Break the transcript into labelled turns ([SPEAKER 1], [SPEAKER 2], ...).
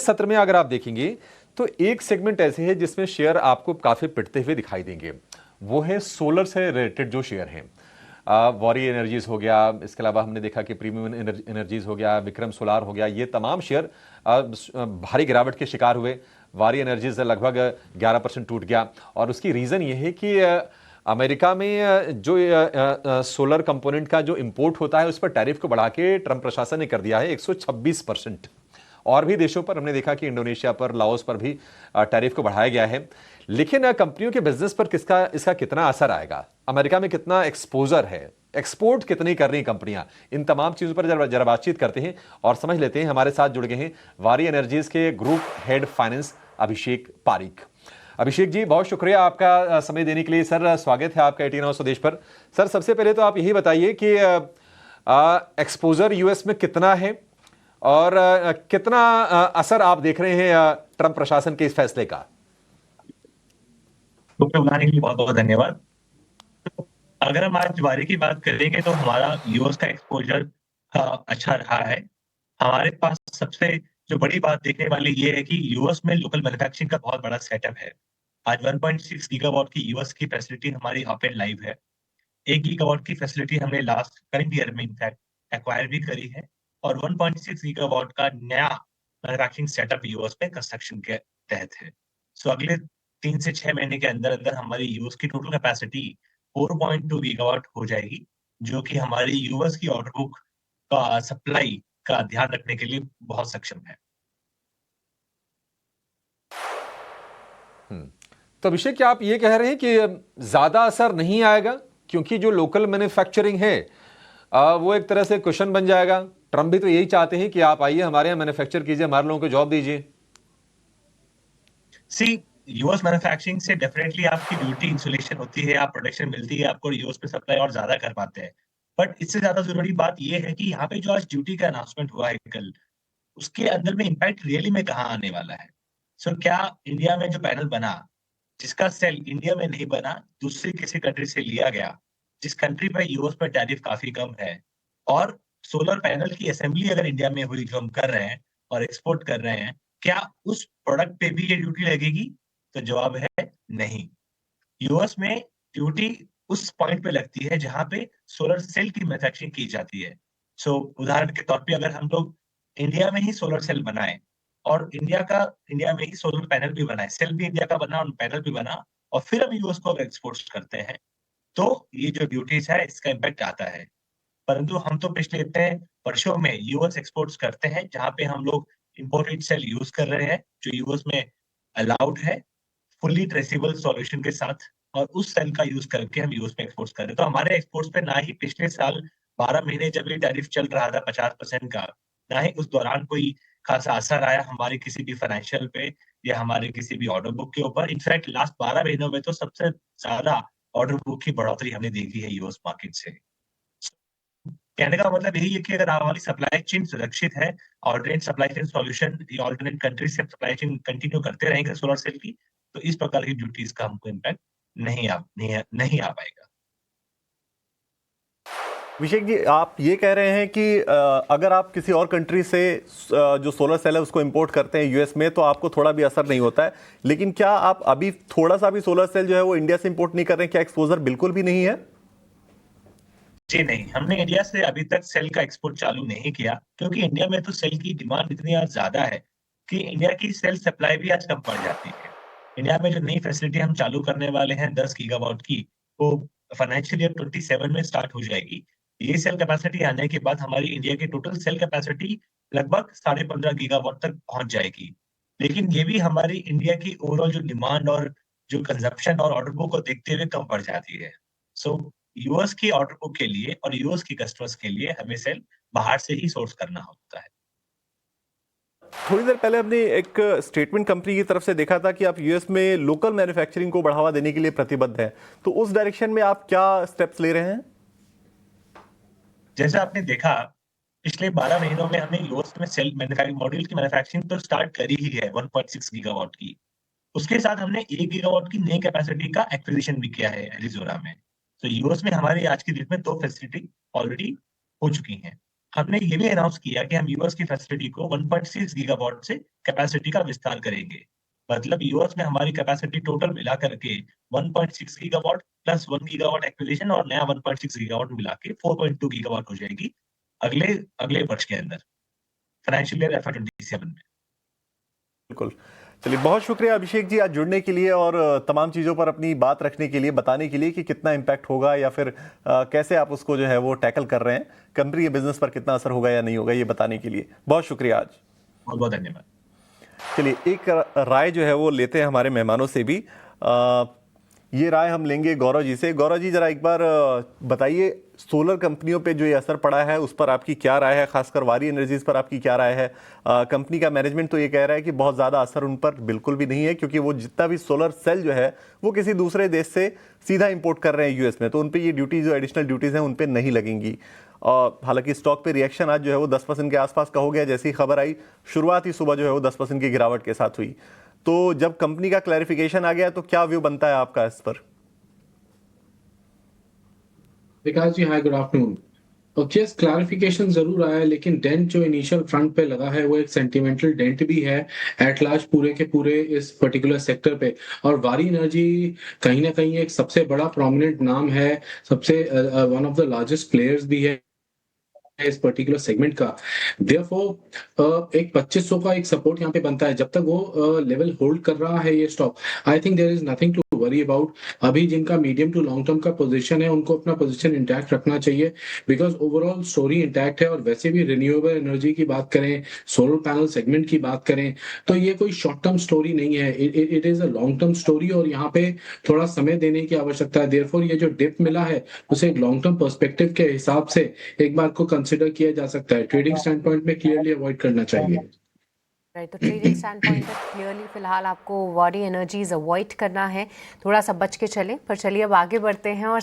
[SPEAKER 1] सत्र में अगर आप देखेंगे तो एक सेगमेंट ऐसे है जिसमें शेयर आपको काफी पिटते हुए दिखाई देंगे, वो है सोलर से रिलेटेड जो शेयर हैं। वॉरी एनर्जीज हो गया, इसके अलावा हमने देखा कि प्रीमियम एनर्जीज हो गया, विक्रम सोलार हो गया, ये तमाम शेयर भारी गिरावट के शिकार हुए। वारी एनर्जीज लगभग 11% टूट गया और उसकी रीजन ये है कि अमेरिका में जो सोलर कंपोनेंट का जो इंपोर्ट होता है उस पर टैरिफ को बढ़ा के ट्रंप प्रशासन ने कर दिया है 126%। और भी देशों पर हमने देखा कि इंडोनेशिया पर, लाओस पर भी टैरिफ को बढ़ाया गया है। लेकिन कंपनियों के बिजनेस पर इसका कितना असर आएगा, अमेरिका में कितना एक्सपोजर है, एक्सपोर्ट कितनी कर रही कंपनियां, इन तमाम चीजों पर जरा बातचीत करते हैं और समझ लेते हैं। हमारे साथ जुड़ गए हैं वारी एनर्जीज के ग्रुप हेड फाइनेंस अभिषेक पारीक। अभिषेक जी, बहुत शुक्रिया आपका समय देने के लिए। सर, स्वागत है आपका 18 आवर्स स्वदेश पर। सर, सबसे पहले तो आप यही बताइए कि एक्सपोजर यूएस में कितना है और कितना असर आप देख रहे हैं ट्रंप प्रशासन के इस फैसले का।
[SPEAKER 2] बुलाने के लिए बहुत बहुत धन्यवाद। अगर हम आज वारी की बात करेंगे तो हमारा यूएस का एक्सपोजर अच्छा रहा है। हमारे पास सबसे जो बड़ी बात देखने वाली ये है कि यूएस में लोकल मैन्युफैक्चरिंग का बहुत बड़ा सेटअप है। आज 1.6 गीगावाट की यूएस की फैसिलिटी हमारी अप एंड लाइव है। 1 गीगावाट की फैसिलिटी हमने लास्ट करंट ईयर में इनफैक्ट एक्वायर भी करी है और 1.6 गीगावाट का नया मैन्युफैक्चरिंग सेटअप यूएस में कंस्ट्रक्शन के तहत है। सो अगले 3 से 6 महीने के अंदर अंदर हमारी यूएस की टोटल कैपेसिटी 4.2 गीगावाट हो जाएगी, जो कि हमारी यूएस की ऑर्डर बुक का सप्लाई का ध्यान रखने के लिए बहुत सक्षम है।
[SPEAKER 1] तो अभिषेक, क्या आप ये कह रहे हैं कि ज्यादा असर नहीं आएगा क्योंकि जो लोकल मैन्युफैक्चरिंग है वो एक तरह से क्वेश्चन बन जाएगा? ट्रम्प भी तो यही चाहते हैं कि आप आइए हमारे यहाँ मैन्युफैक्चर कीजिए, हमारे लोगों को जॉब दीजिए।
[SPEAKER 2] सी, यूएस मैन्युफैक्चरिंग से डेफिनेटली आपकी ड्यूटी इंसुलेशन होती है, आप प्रोडक्शन मिलती है, आपको यूएस पे सप्लाई और ज्यादा कर पाते हैं। बट इससे ज्यादा जरूरी बात यह है कि यहाँ पे जो आज ड्यूटी का अनाउंसमेंट हुआ है कल, उसके अंदर में इम्पैक्ट रियली में कहाँ आने वाला है। सो क्या इंडिया में जो पैनल बना, जिसका सेल इंडिया में नहीं बना, दूसरी किसी कंट्री से लिया गया, जिस कंट्री पे यूएस पर टैरिफ काफी कम है, और सोलर पैनल की असेंबली अगर इंडिया में हुई जो हम कर रहे हैं और एक्सपोर्ट कर रहे हैं, क्या उस प्रोडक्ट पे भी ये ड्यूटी लगेगी? तो जवाब है नहीं। यूएस में ड्यूटी उस पॉइंट पे लगती है जहां पे सोलर सेल की मैन्युफैक्चरिंग की जाती है। सो उदाहरण के तौर पे अगर हम लोग इंडिया में ही सोलर सेल बनाए और इंडिया में ही सोलर पैनल भी बनाए, सेल भी इंडिया का बना और पैनल भी बना, और फिर हम यूएस को एक्सपोर्ट करते हैं, तो ये जो ड्यूटीज है इसका इम्पैक्ट आता है। परंतु हम तो पिछले इतने वर्षों में यूएस एक्सपोर्ट्स करते हैं जहां पे हम लोग इंपोर्टेड सेल यूज कर रहे हैं जो यूएस में अलाउड है, फुल्ली ट्रेसेबल सॉल्यूशन के साथ, और उस सेल का यूज करके हम यूएस में एक्सपोर्ट कर रहे हैं। तो हमारे एक्सपोर्ट्स पे ना ही पिछले साल 12 महीने जब ये टैरिफ चल रहा था 50% का, ना ही उस दौरान कोई खासा असर आया हमारे किसी भी फाइनेंशियल पे या हमारे किसी भी ऑर्डर बुक के ऊपर। इनफैक्ट लास्ट 12 महीनों में तो सबसे ज्यादा ऑर्डर बुक की बढ़ोतरी हमने देखी है यूएस मार्केट से। कहने का मतलब यही है कि अगर हमारी सप्लाई चेन सुरक्षित है, ऑल्टरनेट सप्लाई चेन सॉल्यूशन या ऑल्टरनेट कंट्री से सप्लाई चेन कंटिन्यू करते रहेंगे सोलर सेल की, तो इस प्रकार की ड्यूटीज का हमको इम्पैक्ट नहीं आ पाएगा।
[SPEAKER 3] अभिषेक जी, आप ये कह रहे हैं कि अगर आप किसी और कंट्री से जो सोलर सेल है उसको इंपोर्ट करते हैं यूएस में तो आपको थोड़ा भी असर नहीं होता है, लेकिन क्या आप अभी थोड़ा सा भी सोलर सेल जो है वो इंडिया से इंपोर्ट नहीं कर रहे हैं? क्या एक्सपोजर बिल्कुल भी नहीं है?
[SPEAKER 2] जी नहीं, हमने इंडिया से अभी तक सेल का एक्सपोर्ट चालू नहीं किया, क्योंकि इंडिया में तो सेल की डिमांड इतनी आज ज्यादा है कि इंडिया की सेल सप्लाई भी आज कम पड़ जाती है। इंडिया में जो नई फैसिलिटी हम चालू करने वाले हैं 10 गीगावाट की, वो फाइनेंशियल ईयर 27 में स्टार्ट हो जाएगी। ये सेल कैपेसिटी आने के बाद हमारी इंडिया की टोटल सेल कैपेसिटी लगभग 15.5 गीगावाट तक पहुंच जाएगी। लेकिन ये भी हमारी इंडिया की ओवरऑल जो डिमांड और जो कंजप्शन और ऑर्डर बुक को देखते हुए कम पड़ जाती है। सो यूएस की ऑर्डर बुक के लिए और यूएस की कस्टमर्स के लिए हमें सेल बाहर से ही सोर्स करना होता है।
[SPEAKER 3] थोड़ी देर पहले हमने एक स्टेटमेंट कंपनी की तरफ से देखा था कि आप यूएस में लोकल मैन्युफैक्चरिंग को बढ़ावा देने के लिए प्रतिबद्ध हैं, तो उस डायरेक्शन में आप क्या स्टेप्स ले रहे हैं?
[SPEAKER 2] जैसा आपने देखा, पिछले 12 महीनों में हमने यूएस में सेल मैन्युफैक्चरिंग मॉड्यूल की मैन्युफैक्चरिंग तो स्टार्ट करी ही है 1.6 गीगावाट की। उसके साथ हमने 1 गीगावाट की नई कैपेसिटी का एक्विजिशन भी किया है एरिजोना में। तो यूएस में हमारी आज की डेट में 2 फैसिलिटी ऑलरेडी हो चुकी हैं। हमने ये भी अनाउंस किया कि हम यूएस की फैसिलिटी को 1.6 गीगावाट से कैपेसिटी का विस्तार करेंगे। मतलब यूएस में हमारी कैपेसिटी टोटल मिला करके 1.6 गीगावाट प्लस 1 गीगावाट एक्विजिशन और नया 1.6 गीगावाट मिला के 4.2 गीगावाट हो जाएगी अगले अगले वर्ष के अंदर, फाइनेंशियल ईयर FY27 में।
[SPEAKER 3] बिल्कुल। चलिए, बहुत शुक्रिया अभिषेक जी आज जुड़ने के लिए और तमाम चीज़ों पर अपनी बात रखने के लिए, बताने के लिए कि कितना इम्पैक्ट होगा या फिर कैसे आप उसको जो है वो टैकल कर रहे हैं, कंपनी के बिजनेस पर कितना असर होगा या नहीं होगा, ये बताने के लिए बहुत शुक्रिया आज।
[SPEAKER 2] बहुत बहुत धन्यवाद।
[SPEAKER 3] चलिए, एक राय जो है वो लेते हैं हमारे मेहमानों से भी। ये राय हम लेंगे गौरव जी से। गौरव जी, जरा एक बार बताइए, सोलर कंपनियों पे जो ये असर पड़ा है उस पर आपकी क्या राय है, खासकर वारी एनर्जीज पर आपकी क्या राय है? कंपनी का मैनेजमेंट तो ये कह रहा है कि बहुत ज़्यादा असर उन पर बिल्कुल भी नहीं है, क्योंकि वो जितना भी सोलर सेल जो है वो किसी दूसरे देश से सीधा इंपोर्ट कर रहे हैं यूएस में, तो उन पर ये ड्यूटी जो एडिशनल ड्यूटीज़ हैं उन पर नहीं लगेंगी। और हालांकि स्टॉक पे रिएक्शन आज जो है वो 10% के आसपास का हो गया। जैसी खबर आई, शुरुआत ही सुबह जो है वो 10% की गिरावट के साथ हुई। तो जब कंपनी का क्लैरिफिकेशन आ गया तो क्या व्यू बनता है आपका इस पर?
[SPEAKER 4] विकास जी, हाय, गुड आफ्टरनून। और यस, क्लैरिफिकेशन जरूर आया है, लेकिन डेंट जो इनिशियल फ्रंट पे लगा है वो एक सेंटिमेंटल डेंट भी है एट लार्ज पूरे के पूरे इस पर्टिकुलर सेक्टर पे। और वारी एनर्जी कहीं ना कहीं एक सबसे बड़ा प्रोमिनेंट नाम है, सबसे one of the largest players भी है इस पर्टिकुलर सेगमेंट का। देयरफॉर एक 2500 का एक सपोर्ट यहाँ पे बनता है। जब तक वो लेवल होल्ड कर रहा है ये stock, I think there is nothing to worry about. अभी जिनका मीडियम टू लॉन्ग टर्म का पोजीशन है उनको अपना पोजीशन इंटैक्ट रखना चाहिए, बिकॉज ओवरऑल स्टोरी इंटैक्ट है। और वैसे भी रिन्यूएबल एनर्जी की बात करें, सोलर पैनल सेगमेंट की बात करें, तो ये कोई शॉर्ट टर्म स्टोरी नहीं है, it is a long term story. और यहाँ पे थोड़ा समय देने की आवश्यकता है। देयरफॉर ये जो डिप मिला है उसे एक लॉन्ग टर्म पर्सपेक्टिव के हिसाब से एक बार को कंसिडर किया जा सकता है। ट्रेडिंग स्टैंड पॉइंट में क्लियरली अवॉइड करना चाहिए।
[SPEAKER 5] राइट, तो ट्रेडिंग स्टैंड पॉइंट पर क्लियरली फिलहाल आपको वारी एनर्जीज अवॉइड करना है, थोड़ा सा बच के चलें। पर चलिए अब आगे बढ़ते हैं और